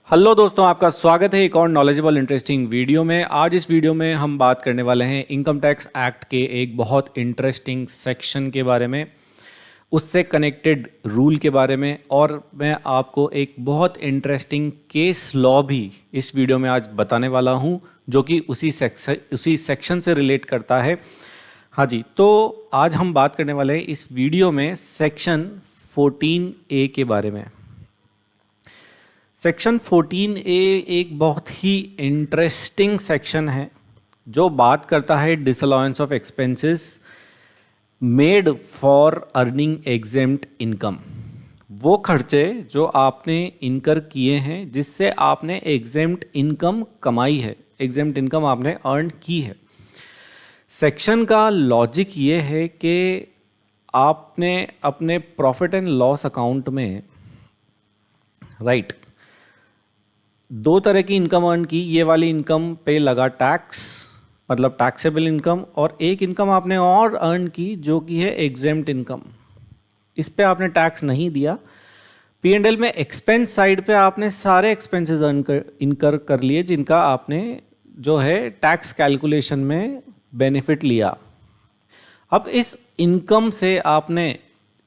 Hello दोस्तों, आपका स्वागत है एक और नॉलेजेबल इंटरेस्टिंग वीडियो में। आज इस वीडियो में हम बात करने वाले हैं इनकम टैक्स एक्ट के एक बहुत इंटरेस्टिंग सेक्शन के बारे में, उससे कनेक्टेड रूल के बारे में, और मैं आपको एक बहुत इंटरेस्टिंग केस लॉ भी इस वीडियो में आज बताने वाला हूं, जो कि उसी सेक्शन से रिलेट करता है। हाँ जी, तो आज हम बात करने वाले हैं इस वीडियो में सेक्शन 14A के बारे में। सेक्शन 14A एक बहुत ही इंटरेस्टिंग सेक्शन है जो बात करता है disallowance of expenses made for earning exempt income. वो खर्चे जो आपने इनकर किए हैं जिससे आपने एग्जेम्प्ट इनकम कमाई है, एग्जेम्प्ट इनकम आपने अर्न की है। सेक्शन का लॉजिक ये है कि आपने अपने प्रॉफिट एंड लॉस अकाउंट में दो तरह की इनकम अर्न की। ये वाली इनकम पे लगा टैक्स, मतलब टैक्सेबल इनकम, और एक इनकम आपने और अर्न की जो कि है एग्जेम्प्ट इनकम। इस पे आपने टैक्स नहीं दिया। P&L में एक्सपेंस साइड पे आपने सारे एक्सपेंसेस इनकर कर लिए जिनका आपने जो है टैक्स कैलकुलेशन में बेनिफिट लिया। अब इस इनकम से आपने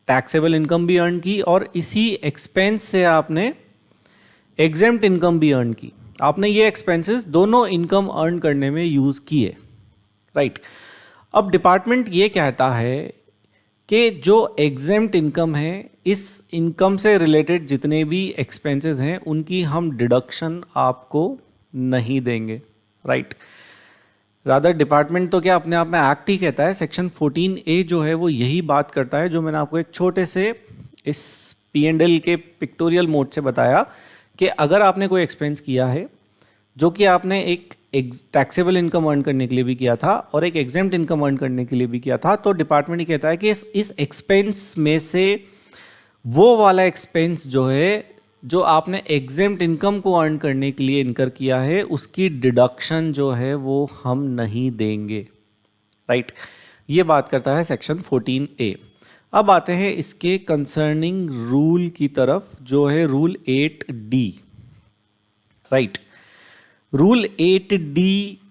टैक्सेबल इनकम भी अर्न की और इसी एक्सपेंस से आपने एग्जेम्प्ट इनकम भी अर्न की। आपने ये एक्सपेंसेस दोनों इनकम अर्न करने में यूज किए, राइट। अब डिपार्टमेंट ये कहता है कि जो एग्जेम्प्ट इनकम है, इस इनकम से रिलेटेड जितने भी एक्सपेंसेस हैं उनकी हम डिडक्शन आपको नहीं देंगे, राइट। रादर डिपार्टमेंट तो क्या अपने आप में एक्ट ही कहता है। सेक्शन 14A जो है वो यही बात करता है, जो मैंने आपको एक छोटे से इस P&L के पिक्टोरियल मोड से बताया कि अगर आपने कोई एक्सपेंस किया है जो कि आपने एक टैक्सेबल इनकम अर्न करने के लिए भी किया था और एक एग्जेम्प्ट इनकम अर्न करने के लिए भी किया था, तो डिपार्टमेंट ये कहता है कि इस एक्सपेंस में से वो वाला एक्सपेंस जो है जो आपने एग्जेम्प्ट इनकम को अर्न करने के लिए इनकर किया है उसकी डिडक्शन जो है वो हम नहीं देंगे, राइट। ये बात करता है सेक्शन 14A। अब आते हैं इसके कंसर्निंग रूल की तरफ, जो है rule 8D, right. Rule 8D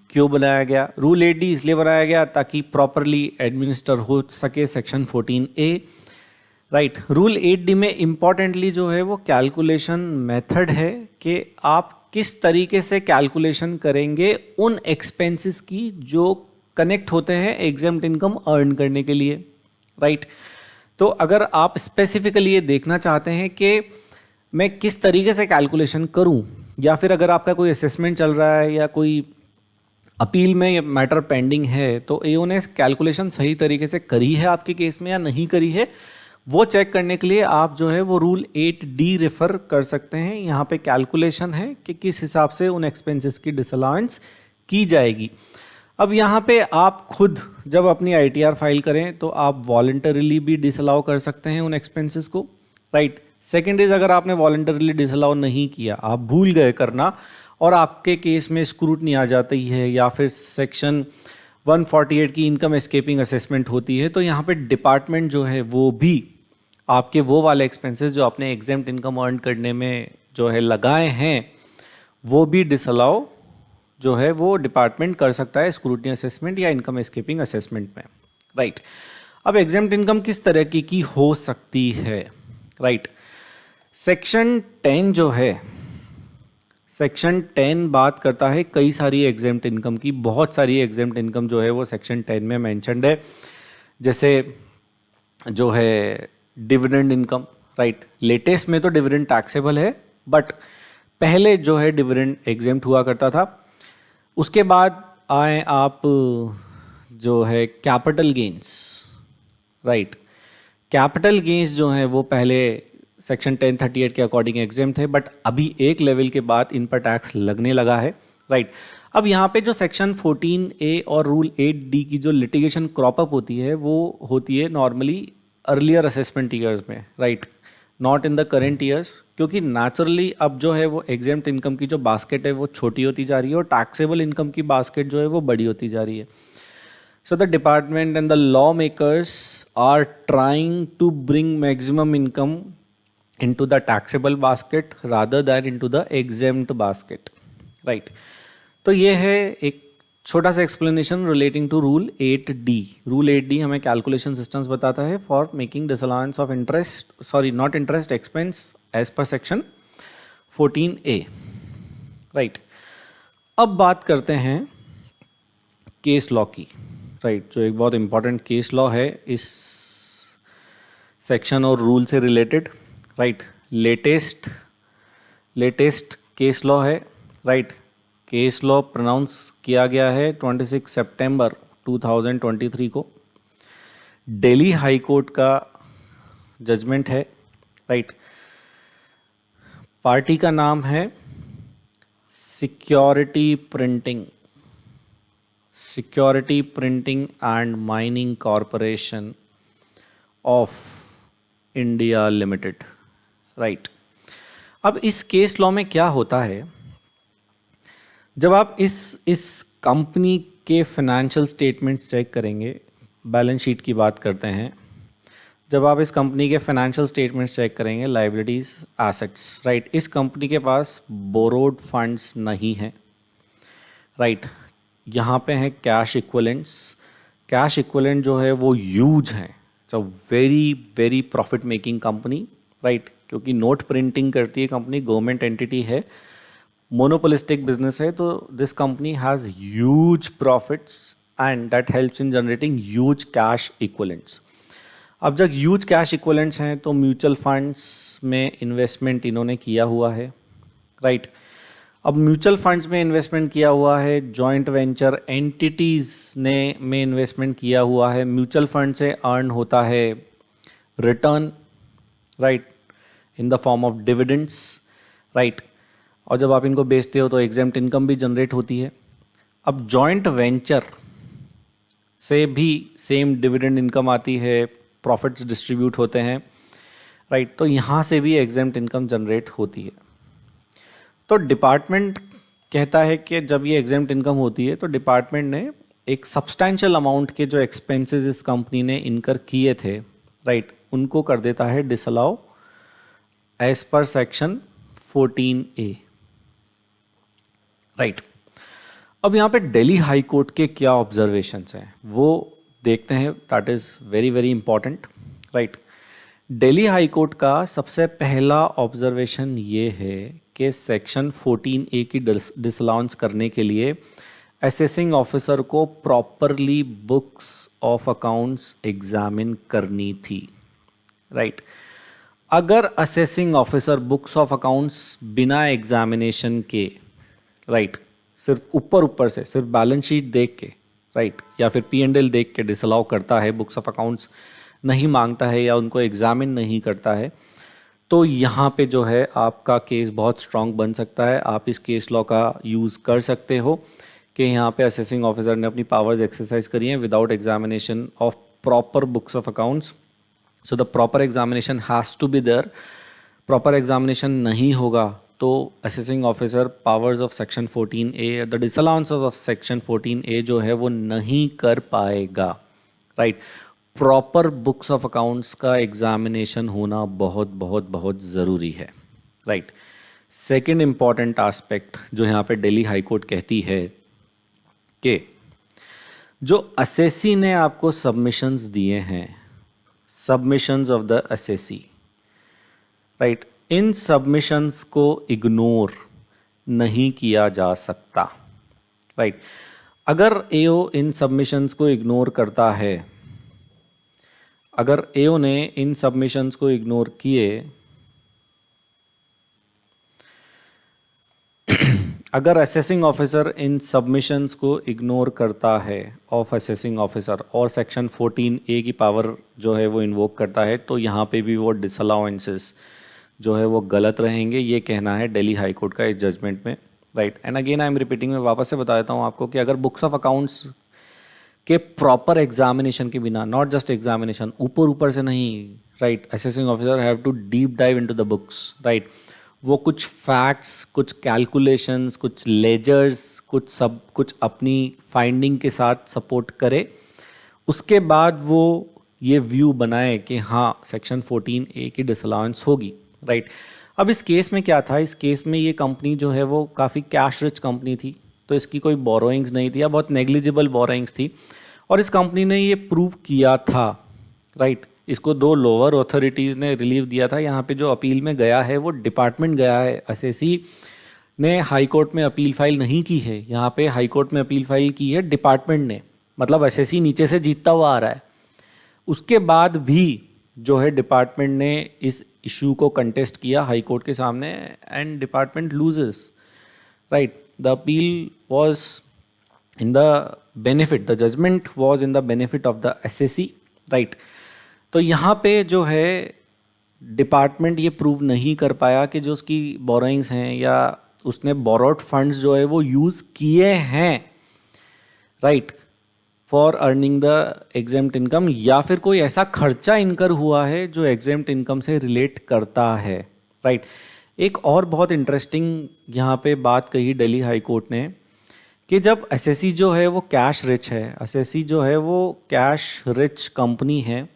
क्यों बनाया गया? रूल 8D इसलिए बनाया गया ताकि प्रॉपरली एडमिनिस्टर हो सके section 14A, right. Rule 8D में इंपॉर्टेंटली जो है वो कैलकुलेशन मेथड है कि आप किस तरीके से कैलकुलेशन करेंगे उन एक्सपेंसेस की जो कनेक्ट होते हैं एग्जेम्प्ट इनकम अर्न करने के लिए, राइट। तो अगर आप स्पेसिफिकली ये देखना चाहते हैं कि मैं किस तरीके से कैलकुलेशन करूं, या फिर अगर आपका कोई असेसमेंट चल रहा है या कोई अपील में मैटर पेंडिंग है, तो एओ ने कैलकुलेशन सही तरीके से करी है आपके केस में या नहीं करी है, वो चेक करने के लिए आप जो है वो रूल 8D रेफर कर सकते हैं। यहाँ पे कैलकुलेशन है कि किस हिसाब से उन एक्सपेंसेस की डिसअलाउंस की जाएगी। अब यहाँ पे आप खुद जब अपनी ITR फाइल करें तो आप वॉलंटरीली भी डिसअलाउ कर सकते हैं उन एक्सपेंसेस को, राइट। सेकेंड इज, अगर आपने वॉलंटरीली डिसअलाउ नहीं किया, आप भूल गए करना और आपके केस में स्क्रूटनी आ जाती है या फिर सेक्शन 148 की इनकम एस्केपिंग असेसमेंट होती है, तो यहाँ पे डिपार्टमेंट जो है वो भी आपके वो वाले एक्सपेंसेस जो आपने एग्जेम्प्ट इनकम अर्न करने में जो है लगाए हैं वो भी डिसअलाउ जो है वो डिपार्टमेंट कर सकता है स्क्रूटनी असेसमेंट या इनकम एस्केपिंग असेसमेंट में, राइट। अब एग्जेम्प्ट इनकम किस तरह की हो सकती है, राइट। सेक्शन 10 जो है, सेक्शन 10 बात करता है कई सारी एग्जेम्प्ट इनकम की। बहुत सारी एग्जेम्प्ट इनकम जो है वो सेक्शन 10 में मेंशन्ड है, जैसे जो है डिविडेंड इनकम, राइट। लेटेस्ट में तो डिविडेंड टैक्सेबल है, बट पहले जो है डिविडेंड एग्जेम्प्ट हुआ करता था। उसके बाद आए आप जो है capital gains, right. Capital gains जो है वो पहले सेक्शन 1038 के अकॉर्डिंग एग्जेम्प्ट थे, बट अभी एक लेवल के बाद इन पर टैक्स लगने लगा है, राइट। अब यहाँ पे जो सेक्शन 14A और रूल 8D की जो लिटिगेशन क्रॉप अप होती है वो होती है नॉर्मली अर्लियर असेसमेंट ईयर्स में, right, not in the current years, क्योंकि नेचुरली अब जो है वो एग्जेम्प्ट इनकम की जो बास्केट है वो छोटी होती जा रही है और टैक्सेबल इनकम की बास्केट जो है वो बड़ी होती जा रही है। So the department and the law makers are trying to bring maximum income into the taxable basket rather than into the exempt basket, right? तो ये है एक छोटा सा explanation relating to rule 8D। Rule 8D हमें calculation systems बताता है for making disallowance of interest, sorry not interest, expense as per section 14A, right. अब बात करते हैं केस लॉ की, राइट, जो एक बहुत इंपॉर्टेंट केस लॉ है इस सेक्शन और रूल से related, right. Latest case law है, राइट। केस लॉ प्रोनाउंस किया गया है 26 सितंबर 2023 को। दिल्ली हाई कोर्ट का जजमेंट है, राइट। पार्टी का नाम है security printing and mining corporation of India limited, right. अब इस केस लॉ में क्या होता है, जब आप इस कंपनी के फाइनेंशियल स्टेटमेंट्स चेक करेंगे, बैलेंस शीट की बात करते हैं, जब आप इस कंपनी के फाइनेंशियल स्टेटमेंट्स चेक करेंगे, लायबिलिटीज एसेट्स, राइट, इस कंपनी के पास बोरोड फंड्स नहीं हैं, राइट। यहाँ पे हैं कैश इक्विवेलेंट्स। कैश इक्विवेलेंट जो है वो ह्यूज है, it's a very very profit making company, right, क्योंकि नोट प्रिंटिंग करती है कंपनी, गवर्नमेंट एंटिटी है, मोनोपोलिस्टिक बिजनेस है, तो this company has huge profits and that helps in generating huge cash equivalents. अब जब ह्यूज कैश इक्विवेलेंट्स हैं तो म्यूचुअल फंड्स में इन्वेस्टमेंट इन्होंने किया हुआ है, राइट। अब म्यूचुअल फंड्स में इन्वेस्टमेंट किया हुआ है, जॉइंट वेंचर एंटिटीज़ ने में इन्वेस्टमेंट किया हुआ है, म्यूचुअल फंड से अर्न होता है return, right, in the form of dividends, right. और जब आप इनको बेचते हो तो एग्जेम्प्ट इनकम भी जनरेट होती है। अब जॉइंट वेंचर से भी सेम डिविडेंड इनकम आती है, प्रॉफिट्स डिस्ट्रीब्यूट होते हैं, राइट, तो यहाँ से भी एग्जेम्प्ट इनकम जनरेट होती है। तो डिपार्टमेंट कहता है कि जब ये एग्जेम्प्ट इनकम होती है तो डिपार्टमेंट ने एक सब्सटैंशियल अमाउंट के जो एक्सपेंसेस इस कंपनी ने इनकर किए थे, राइट, उनको कर देता है disallow as per section 14A, right. अब यहाँ पे दिल्ली हाई कोर्ट के क्या ऑब्जर्वेशंस हैं वो देखते हैं, that is very very important, right. Delhi high court का सबसे पहला ऑब्जर्वेशन ये है कि सेक्शन 14A की डिसअलाउंस करने के लिए असेसिंग ऑफिसर को properly books of accounts examine करनी थी, राइट। अगर assessing officer books of accounts बिना एग्जामिनेशन के, राइट, सिर्फ ऊपर से सिर्फ बैलेंस शीट देख के, राइट, या फिर P&L देख के डिसअलाउ करता है, बुक्स ऑफ अकाउंट्स नहीं मांगता है या उनको एग्जामिन नहीं करता है, तो यहाँ पे जो है आपका केस बहुत स्ट्रांग बन सकता है। आप इस केस लॉ का यूज़ कर सकते हो कि यहाँ पे असेसिंग ऑफिसर ने अपनी पावर्स एक्सरसाइज करी हैं without examination of proper books of accounts, so the proper examination has to be there. Proper examination नहीं होगा तो assessing officer powers of section 14A, the disallowance of section 14A जो है वो नहीं कर पाएगा, right. Proper books of accounts का एग्जामिनेशन होना बहुत बहुत बहुत ज़रूरी है, राइट। सेकेंड इम्पॉर्टेंट आस्पेक्ट जो यहाँ पे दिल्ली हाई कोर्ट कहती है कि जो असेसी ने आपको सबमिशंस दिए हैं, submissions of the assessee, right, in submissions को इग्नोर नहीं किया जा सकता, राइट। अगर एओ इन सबमिशंस को इग्नोर करता है, अगर एओ ने इन सबमिशंस को इग्नोर किए, अगर असेसिंग ऑफिसर इन सबमिशंस को इग्नोर करता है ऑफ असेसिंग ऑफिसर और सेक्शन 14A की पावर जो है वो इन्वोक करता है, तो यहाँ पे भी वो डिसअलाउंसेस जो है वो गलत रहेंगे, ये कहना है दिल्ली हाई कोर्ट का इस जजमेंट में, right. And again I am repeating, मैं वापस से बता देता हूँ आपको कि अगर बुक्स ऑफ अकाउंट्स के प्रॉपर एग्जामिनेशन के बिना, नॉट जस्ट एग्जामिनेशन, ऊपर से नहीं, right, assessing officer have to deep dive into the books, right, वो कुछ फैक्ट्स, कुछ कैलकुलेशंस, कुछ लेजर्स, कुछ अपनी फाइंडिंग के साथ सपोर्ट करे, उसके बाद वो ये व्यू बनाए कि हाँ सेक्शन 14A की डिसअलाउंस होगी, राइट। अब इस केस में क्या था, इस केस में ये कंपनी जो है वो काफ़ी कैश रिच कंपनी थी, तो इसकी कोई बोरोइंग्स नहीं थी या बहुत नेग्लिजिबल बोरोइंग्स थी, और इस कंपनी ने ये प्रूव किया था, राइट। इसको 2 लोअर अथॉरिटीज़ ने रिलीव दिया था। यहाँ पे जो अपील में गया है वो डिपार्टमेंट गया है, एसएससी ने हाई कोर्ट में अपील फाइल नहीं की है। यहाँ पे हाई कोर्ट में अपील फाइल की है डिपार्टमेंट ने, मतलब एसएससी नीचे से जीतता हुआ आ रहा है। उसके बाद भी जो है डिपार्टमेंट ने इस इशू को कंटेस्ट किया हाई कोर्ट के सामने, and department loses, right. The appeal was in the benefit, the judgement was in the benefit of the SSC, right. तो यहाँ पे जो है डिपार्टमेंट ये प्रूव नहीं कर पाया कि जो उसकी बोरोइंग्स हैं या उसने बोरोड फंड्स जो है वो यूज़ किए हैं, right, for earning the exempt income, या फिर कोई ऐसा खर्चा इनकर हुआ है जो एग्जेम्प्ट इनकम से रिलेट करता है, राइट। एक और बहुत इंटरेस्टिंग यहाँ पे बात कही दिल्ली हाई कोर्ट ने कि जब एसएससी जो है वो कैश रिच है, एसएससी जो है वो कैश रिच कंपनी है,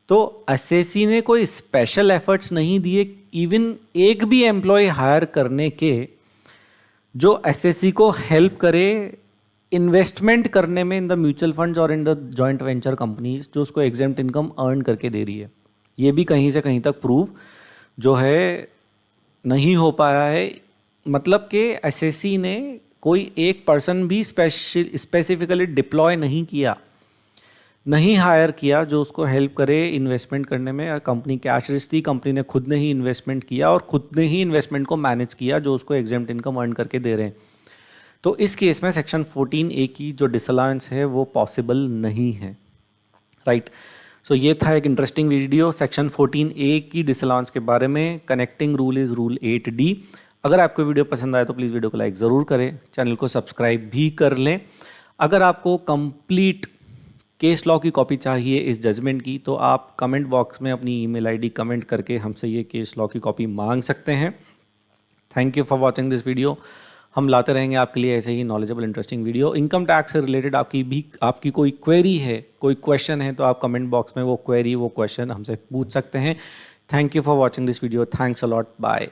तो एसएससी ने कोई स्पेशल एफर्ट्स नहीं दिए इवन एक भी एम्प्लॉय हायर करने के जो एसएससी को हेल्प करे इन्वेस्टमेंट करने में इन द म्यूचुअल फंड्स और in the joint venture companies जो उसको एग्जेम्प्ट इनकम अर्न करके दे रही है। ये भी कहीं से कहीं तक प्रूव जो है नहीं हो पाया है, मतलब कि एसएससी ने कोई एक पर्सन भी स्पेसिफिकली डिप्लॉय नहीं किया, नहीं हायर किया जो उसको हेल्प करे इन्वेस्टमेंट करने में। कंपनी कैश रिच थी, कंपनी ने खुद ने ही इन्वेस्टमेंट किया और खुद ने ही इन्वेस्टमेंट को मैनेज किया जो उसको एग्जेम्प्ट इनकम अर्न करके दे रहे हैं। तो इस केस में सेक्शन 14A की जो डिसअलाउंस है वो पॉसिबल नहीं है, राइट। सो ये था एक इंटरेस्टिंग वीडियो सेक्शन 14A की डिसअलाउंस के बारे में। Connecting rule is rule 8D। अगर आपको वीडियो पसंद आए तो प्लीज़ वीडियो को लाइक ज़रूर करें, चैनल को सब्सक्राइब भी कर लें। अगर आपको कंप्लीट केस लॉ की कॉपी चाहिए इस जजमेंट की तो आप कमेंट बॉक्स में अपनी ईमेल आईडी कमेंट करके हमसे ये केस लॉ की कॉपी मांग सकते हैं। Thank you for watching this video. हम लाते रहेंगे आपके लिए ऐसे ही knowledgeable interesting video. Income tax से रिलेटेड आपकी कोई क्वेरी है, कोई क्वेश्चन है तो आप कमेंट बॉक्स में वो क्वेरी वो क्वेश्चन हमसे पूछ सकते हैं। Thank you for watching this video. Thanks a lot. Bye.